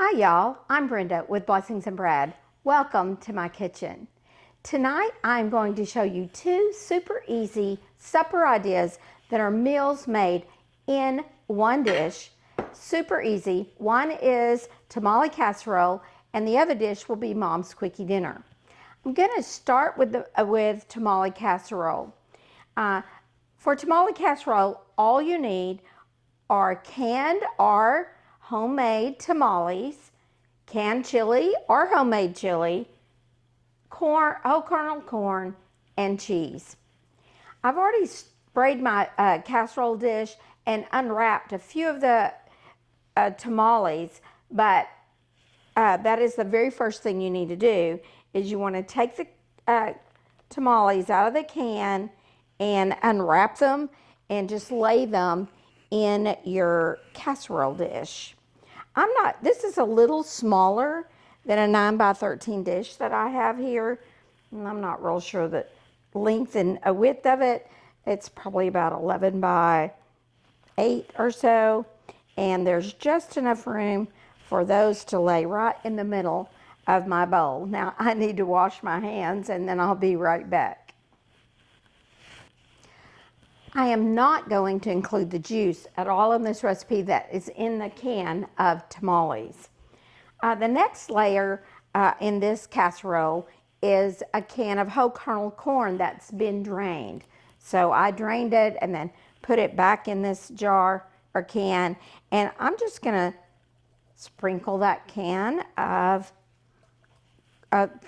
Hi y'all, I'm Brenda with Blessings and Bread. Welcome to my kitchen. Tonight I'm going to show you two super easy supper ideas that are meals made in one dish. Super easy. One is tamale casserole and the other dish will be Mom's Quickie dinner. I'm going to start with tamale casserole. For tamale casserole, all you need are canned or homemade tamales, canned chili or homemade chili, corn, whole kernel corn, and cheese. I've already sprayed my casserole dish and unwrapped a few of the tamales, but that is the very first thing you need to do is you want to take the tamales out of the can and unwrap them and just lay them in your casserole dish. This is a little smaller than a 9 by 13 dish that I have here. And I'm not real sure the length and width of it. It's probably about 11 by 8 or so. And there's just enough room for those to lay right in the middle of my bowl. Now I need to wash my hands and then I'll be right back. I am not going to include the juice at all in this recipe that is in the can of tamales. The next layer in this casserole is a can of whole kernel corn that's been drained. So I drained it and then put it back in this jar or can, and I'm just gonna sprinkle that can of,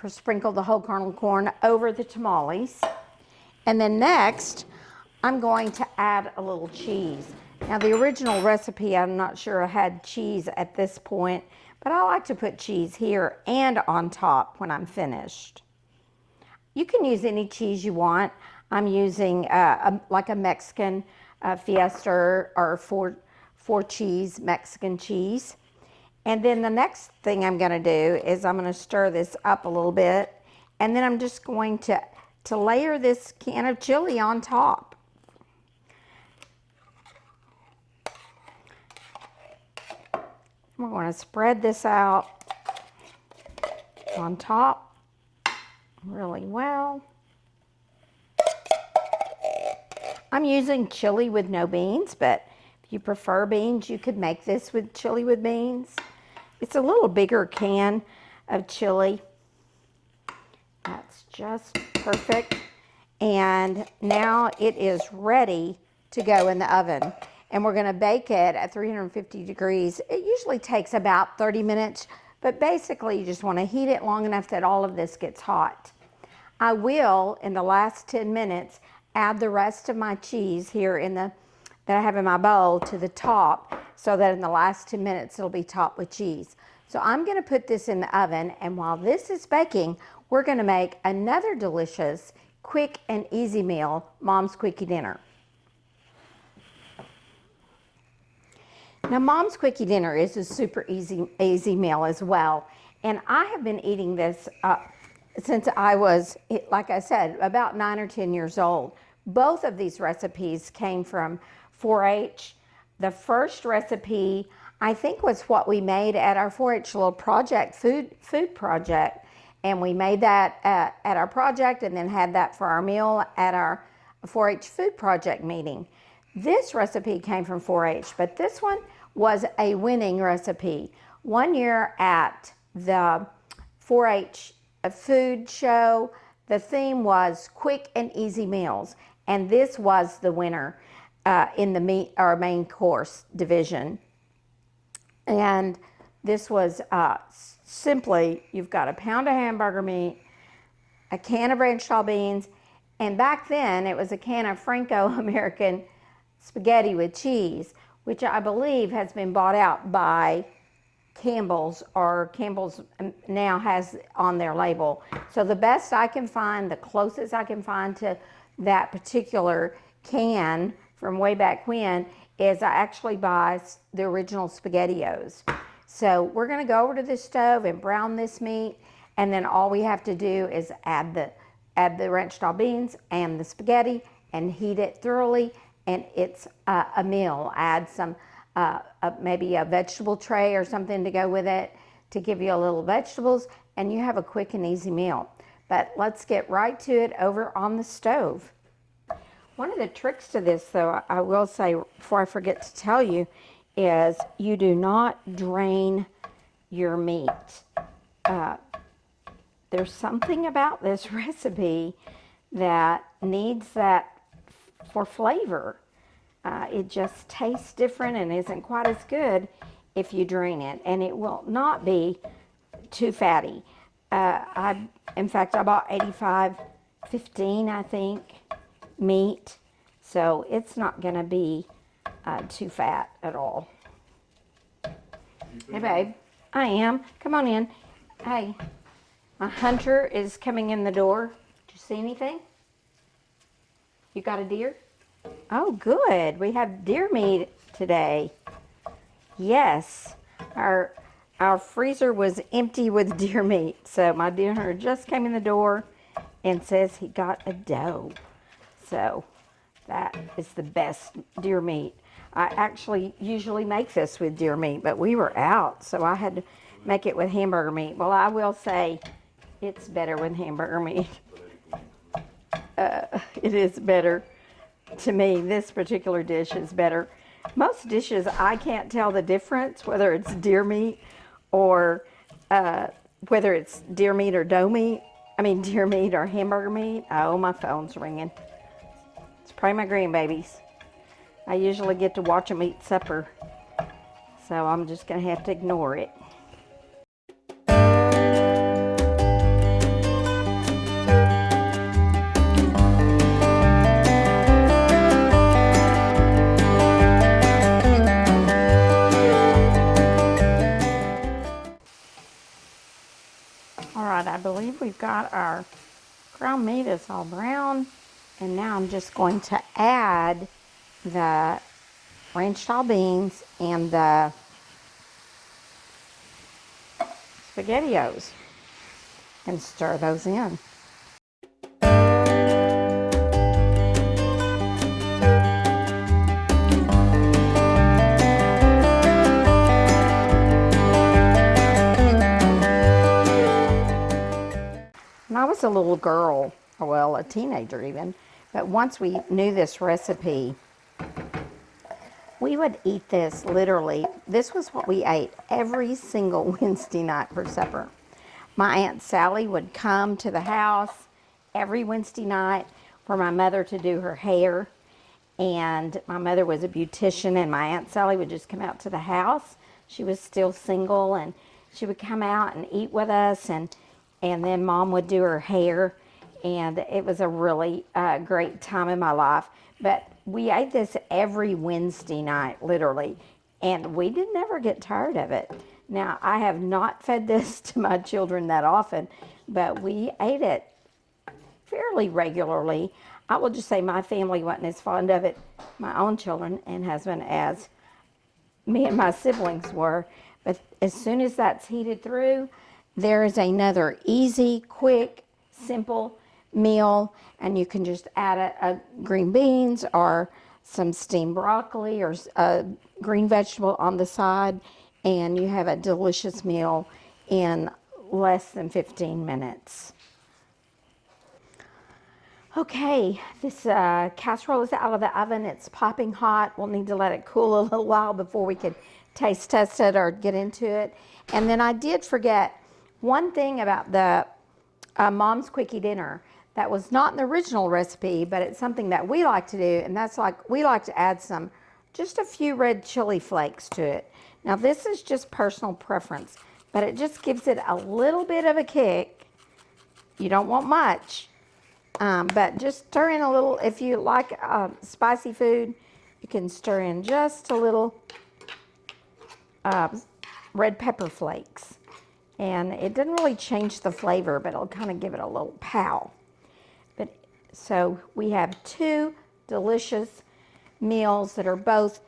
sprinkle the whole kernel corn over the tamales. And then next, I'm going to add a little cheese. Now the original recipe, I'm not sure I had cheese at this point, but I like to put cheese here and on top when I'm finished. You can use any cheese you want. I'm using like a Mexican Fiesta or four cheese Mexican cheese. And then the next thing I'm gonna do is I'm gonna stir this up a little bit, and then I'm just going to layer this can of chili on top. We're going to spread this out on top really well. I'm using chili with no beans, but if you prefer beans, you could make this with chili with beans. It's a little bigger can of chili. That's just perfect. And now it is ready to go in the oven. And we're gonna bake it at 350 degrees. It usually takes about 30 minutes, but basically you just wanna heat it long enough that all of this gets hot. I will, in the last 10 minutes, add the rest of my cheese here that I have in my bowl to the top, so that in the last 10 minutes it'll be topped with cheese. So I'm gonna put this in the oven, and while this is baking, we're gonna make another delicious, quick and easy meal, Mom's Quickie dinner. Now, Mom's Quickie dinner is a super easy meal as well. And I have been eating this since I was, like I said, about 9 or 10 years old. Both of these recipes came from 4-H. The first recipe, I think, was what we made at our 4-H little project, food project. And we made that at our project and then had that for our meal at our 4-H food project meeting. This recipe came from 4-H, but this one was a winning recipe. One year at the 4-H food show, the theme was quick and easy meals, and this was the winner in the main course division. And this was simply, you've got a pound of hamburger meat, a can of ranch style beans, and back then it was a can of Franco-American spaghetti with cheese, which I believe has been bought out by Campbell's, or Campbell's now has on their label. So the best I can find, the closest I can find to that particular can from way back when, is I actually buy the original SpaghettiOs. So we're gonna go over to the stove and brown this meat, and then all we have to do is add the ranch style beans and the spaghetti and heat it thoroughly, and it's a meal. Add some maybe a vegetable tray or something to go with it to give you a little vegetables, and you have a quick and easy meal. But let's get right to it over on the stove. One of the tricks to this, though, I will say before I forget to tell you, is you do not drain your meat. There's something about this recipe that needs that for flavor. It just tastes different and isn't quite as good if you drain it, and it will not be too fatty. In fact, I bought 85/15, I think, meat, so it's not going to be too fat at all. Hey, babe. I am. Come on in. Hey, my hunter is coming in the door. Did you see anything? You got a deer? Oh, good. We have deer meat today. Yes. Our freezer was empty with deer meat, so my deer hunter just came in the door and says he got a doe. So that is the best deer meat. I actually usually make this with deer meat, but we were out, so I had to make it with hamburger meat. Well, I will say it's better with hamburger meat. It is better to me. This particular dish is better. Most dishes, I can't tell the difference, whether it's deer meat or whether it's deer meat or doe meat. I mean, deer meat or hamburger meat. Oh, my phone's ringing. It's probably my grandbabies. I usually get to watch them eat supper, so I'm just going to have to ignore it. All right, I believe we've got our ground meat is all brown, and now I'm just going to add the ranch style beans and the SpaghettiOs and stir those in. When I was a little girl, or well, a teenager even, but once we knew this recipe, we would eat this literally. This was what we ate every single Wednesday night for supper. My Aunt Sally would come to the house every Wednesday night for my mother to do her hair. And my mother was a beautician, and my Aunt Sally would just come out to the house. She was still single, and she would come out and eat with us, and then Mom would do her hair. And it was a really great time in my life. But we ate this every Wednesday night, literally, and we did never get tired of it. Now, I have not fed this to my children that often, but we ate it fairly regularly. I will just say my family wasn't as fond of it, my own children and husband, as me and my siblings were. But as soon as that's heated through, there is another easy, quick, simple meal, and you can just add a green beans or some steamed broccoli or a green vegetable on the side, and you have a delicious meal in less than 15 minutes. Okay, this casserole is out of the oven. It's popping hot. We'll need to let it cool a little while before we can taste test it or get into it. And then I did forget one thing about the Mom's Quickie dinner that was not in the original recipe, but it's something that we like to do, and that's like we like to add just a few red chili flakes to it. Now this is just personal preference, but it just gives it a little bit of a kick. You don't want much. But just stir in a little. If you like spicy food, you can stir in just a little red pepper flakes. And it doesn't really change the flavor, but it'll kind of give it a little pow. But so we have two delicious meals that are both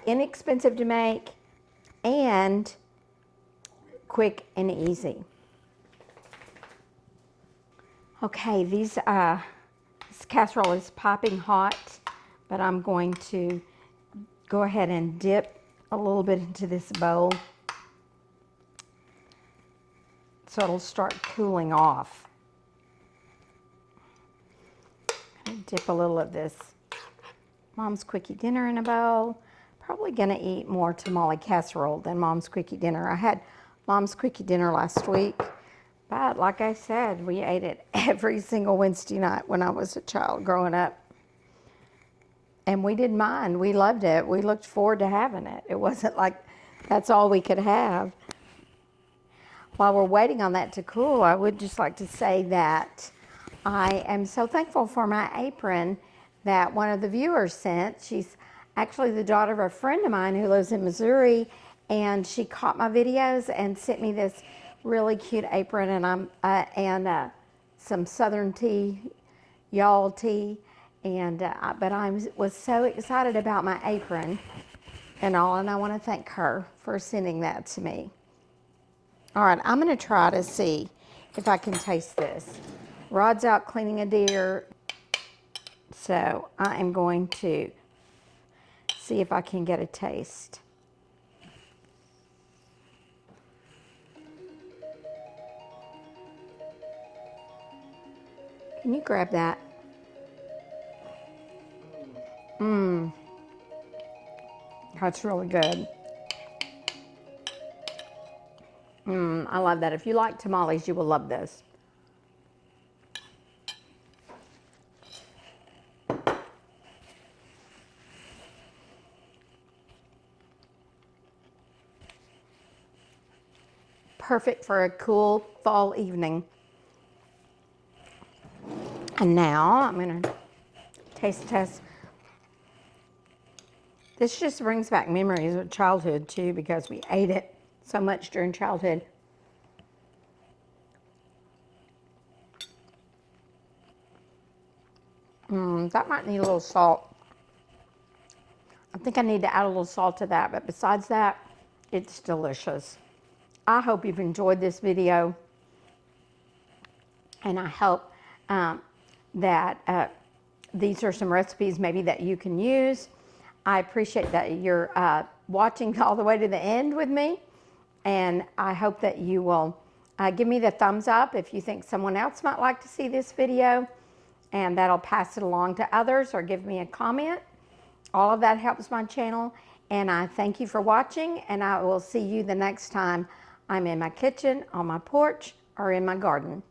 inexpensive to make and quick and easy. Okay, this casserole is popping hot, but I'm going to go ahead and dip a little bit into this bowl so it'll start cooling off. Dip a little of this Mom's Quickie dinner in a bowl. Probably gonna eat more tamale casserole than Mom's Quickie dinner. I had Mom's Quickie dinner last week, but like I said, we ate it every single Wednesday night when I was a child growing up. And we didn't mind. We loved it. We looked forward to having it. It wasn't like that's all we could have. While we're waiting on that to cool, I would just like to say that I am so thankful for my apron that one of the viewers sent. She's actually the daughter of a friend of mine who lives in Missouri, and she caught my videos and sent me this really cute apron and some Southern tea, y'all tea, and but I was so excited about my apron and all, and I want to thank her for sending that to me. All right, I'm going to try to see if I can taste this. Rod's out cleaning a deer, so I am going to see if I can get a taste. Can you grab that? That's really good. I love that. If you like tamales, you will love this. Perfect for a cool fall evening. And now I'm going to taste test. This just brings back memories of childhood too, because we ate it so much during childhood. That might need a little salt. I think I need to add a little salt to that, but besides that, it's delicious. I hope you've enjoyed this video, and I hope that these are some recipes maybe that you can use. I appreciate that you're watching all the way to the end with me, and I hope that you will give me the thumbs up if you think someone else might like to see this video, and that'll pass it along to others, or give me a comment. All of that helps my channel, and I thank you for watching, and I will see you the next time I'm in my kitchen, on my porch, or in my garden.